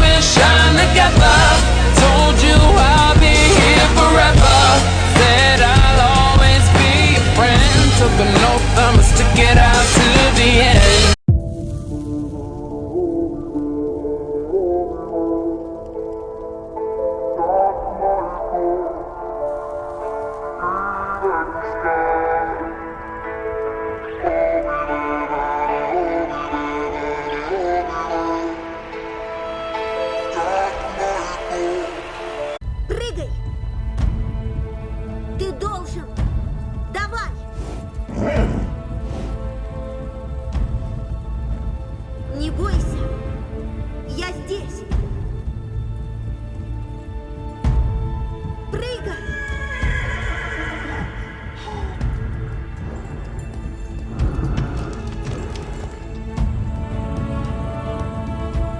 we'll shine together. Told you I'll be here forever. Said I'll always be your friend. Took an oath, I'ma stick it out to the end. Прыгай! Ты должен! Давай! Не бойся! Я здесь!